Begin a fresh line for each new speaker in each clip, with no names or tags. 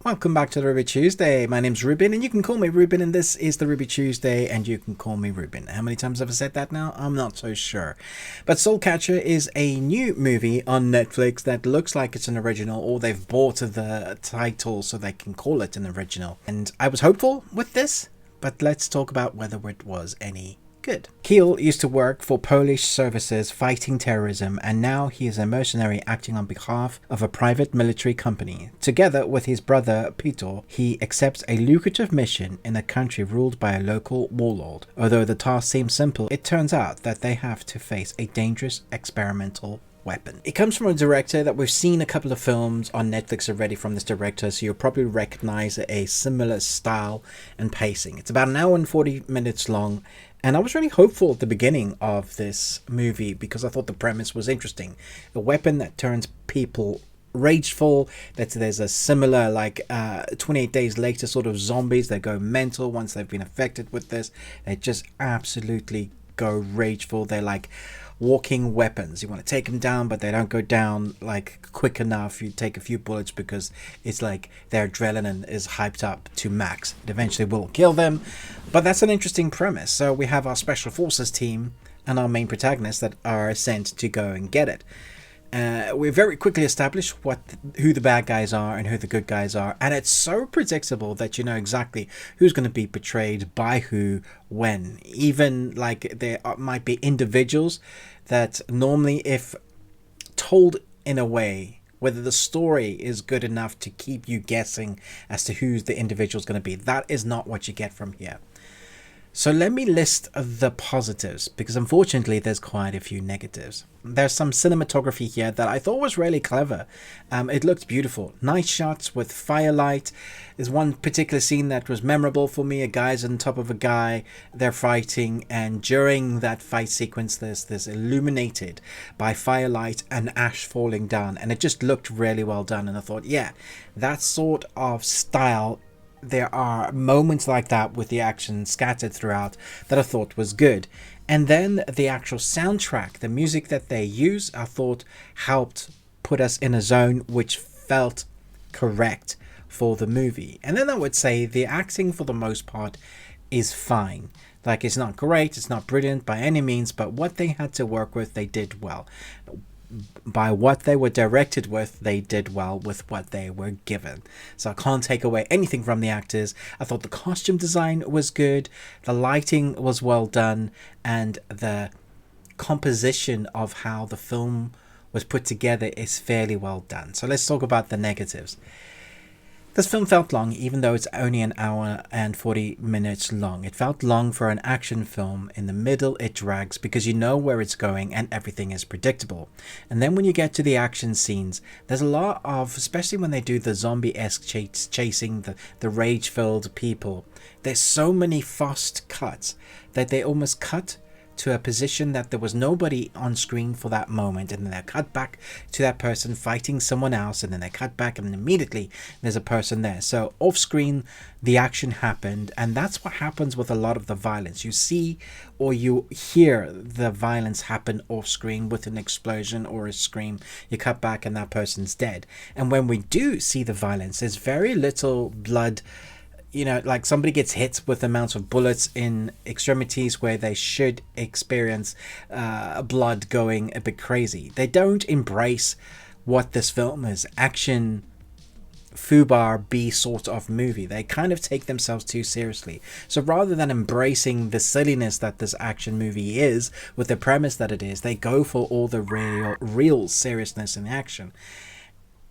Welcome back to the Ruby Tuesday. My name's Ruben, and you can call me Ruben, and this is the Ruby Tuesday, and you can call me Ruben. How many times have I said that now? I'm not so sure. But Soulcatcher is a new movie on Netflix that looks like it's an original, or they've bought the title so they can call it an original. And I was hopeful with this, but let's talk about whether it was any good. Keel used to work for Polish services fighting terrorism, and now he is a mercenary acting on behalf of a private military company. Together with his brother Peter, he accepts a lucrative mission in a country ruled by a local warlord. Although the task seems simple, it turns out that they have to face a dangerous experimental weapon. It comes from a director that we've seen a couple of films on Netflix already from this director, so you'll probably recognize a similar style and pacing. It's about an hour and 40 minutes long, and I was really hopeful at the beginning of this movie because I thought the premise was interesting. A weapon that turns people rageful, that there's a similar 28 days later sort of zombies that go mental once they've been affected with this. They just absolutely go rageful. They're like walking weapons. You want to take them down, but they don't go down quick enough. You take a few bullets because it's like their adrenaline is hyped up to max. It eventually will kill them, but that's an interesting premise. So we have our special forces team and our main protagonists that are sent to go and get it. We very quickly establish who the bad guys are and who the good guys are, and it's so predictable that you know exactly who's going to be betrayed by who when. Even there might be individuals that normally, if told in a way, whether the story is good enough to keep you guessing as to who the individual is going to be, that is not what you get from here. So let me list the positives, because unfortunately there's quite a few negatives. There's some cinematography here that I thought was really clever. It looked beautiful. Nice shots with firelight. There's one particular scene that was memorable for me. A guy's on top of a guy, they're fighting, and during that fight sequence there's this illuminated by firelight and ash falling down, and it just looked really well done. And I thought, yeah, that sort of style, there are moments like that with the action scattered throughout that I thought was good. And then the actual soundtrack, the music that they use, I thought helped put us in a zone which felt correct for the movie. And then I would say the acting for the most part is fine. It's not great, it's not brilliant by any means, but what they had to work with, they did well. By what they were directed with, they did well with what they were given. So I can't take away anything from the actors. I thought the costume design was good, the lighting was well done, and the composition of how the film was put together is fairly well done. So let's talk about the negatives. This film felt long, even though it's only an hour and 40 minutes long. It felt long for an action film. In the middle, it drags because you know where it's going and everything is predictable. And then when you get to the action scenes, there's a lot of, especially when they do the zombie-esque chasing the rage-filled people, there's so many fast cuts that they almost cut to a position that there was nobody on screen for that moment, and then they cut back to that person fighting someone else, and then they cut back and immediately there's a person there. So off screen the action happened, and that's what happens with a lot of the violence. You see or you hear the violence happen off screen with an explosion or a scream. You cut back and that person's dead. And when we do see the violence, there's very little blood. Somebody gets hit with amounts of bullets in extremities where they should experience blood going a bit crazy. They don't embrace what this film is, action foobar B sort of movie. They kind of take themselves too seriously. So rather than embracing the silliness that this action movie is, with the premise that it is, they go for all the real seriousness in action.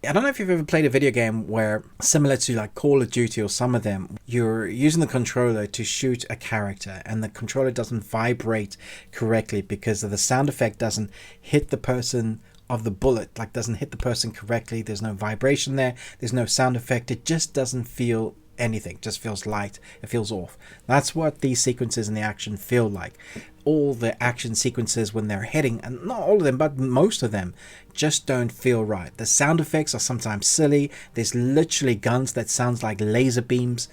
I don't know if you've ever played a video game where, similar to Call of Duty or some of them, you're using the controller to shoot a character and the controller doesn't vibrate correctly because the sound effect doesn't hit the person of the bullet, doesn't hit the person correctly. There's no vibration there, there's no sound effect, it just doesn't feel anything, just feels light, it feels off. That's what these sequences in the action feel like. All the action sequences when they're hitting, and not all of them but most of them, just don't feel right. The sound effects are sometimes silly. There's literally guns that sounds like laser beams.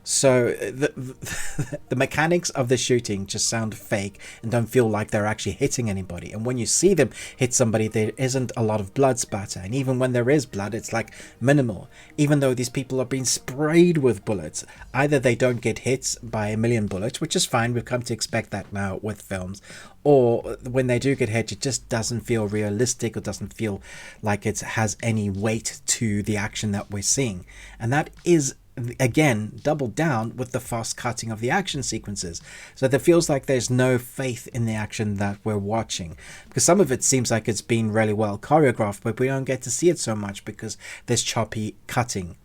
So the mechanics of the shooting just sound fake and don't feel like they're actually hitting anybody. And when you see them hit somebody, there isn't a lot of blood spatter. And even when there is blood, it's like minimal. Even though these people are being sprayed with bullets, either they don't get hit by a million bullets, which is fine. We've come to expect that now with films. Or when they do get hit, it just doesn't feel realistic or doesn't feel like it has any weight to the action that we're seeing. And that is, again, doubled down with the fast cutting of the action sequences. So it feels like there's no faith in the action that we're watching, because some of it seems like it's been really well choreographed, but we don't get to see it so much because there's choppy cutting.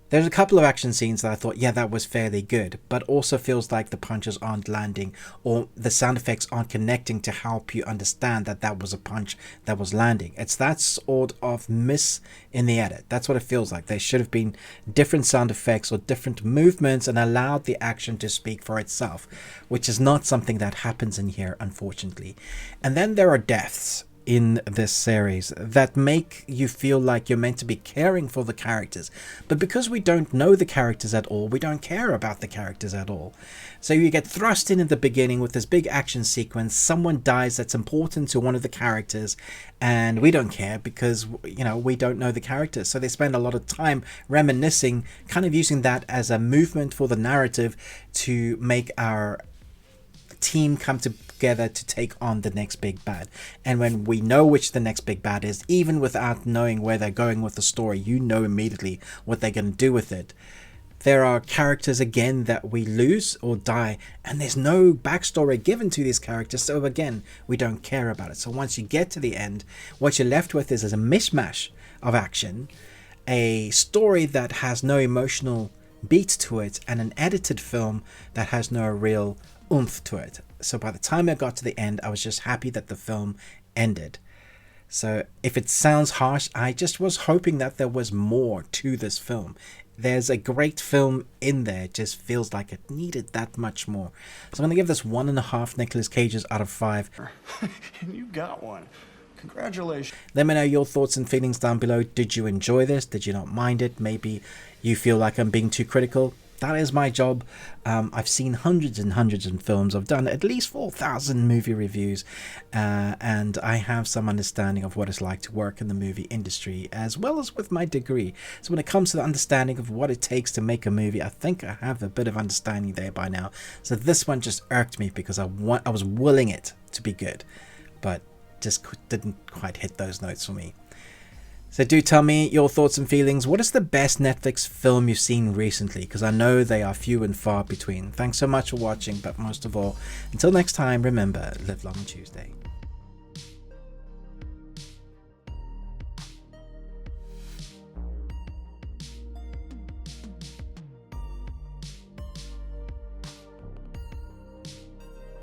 There's a couple of action scenes that I thought, yeah, that was fairly good, but also feels like the punches aren't landing or the sound effects aren't connecting to help you understand that that was a punch that was landing. It's that sort of miss in the edit. That's what it feels like. There should have been different sound effects or different movements and allowed the action to speak for itself, which is not something that happens in here, unfortunately. And then there are deaths in this series that make you feel like you're meant to be caring for the characters, but because we don't know the characters at all, we don't care about the characters at all. So you get thrust in at the beginning with this big action sequence, someone dies that's important to one of the characters, and we don't care because, you know, we don't know the characters. So they spend a lot of time reminiscing, kind of using that as a movement for the narrative to make our team come together to take on the next big bad. And when we know which the next big bad is, even without knowing where they're going with the story, you know immediately what they're going to do with it. There are characters again that we lose or die, and there's no backstory given to these characters, so again, we don't care about it. So once you get to the end, what you're left with is a mishmash of action, a story that has no emotional beat to it, and an edited film that has no real oomph to it. So by the time I got to the end, I was just happy that the film ended. So if it sounds harsh, I just was hoping that there was more to this film. There's a great film in there, it just feels like it needed that much more. So I'm going to give this 1.5 Nicolas Cages out of 5.
You got one. Congratulations.
Let me know your thoughts and feelings down below. Did you enjoy this? Did you not mind it? Maybe you feel like I'm being too critical. That is my job. I've seen hundreds and hundreds of films. I've done at least 4,000 movie reviews, and I have some understanding of what it's like to work in the movie industry, as well as with my degree. So when it comes to the understanding of what it takes to make a movie, I think I have a bit of understanding there by now. So this one just irked me because I was willing it to be good, but just didn't quite hit those notes for me. So do tell me your thoughts and feelings. What is the best Netflix film you've seen recently? Because I know they are few and far between. Thanks so much for watching, but most of all, until next time, remember, live long Tuesday.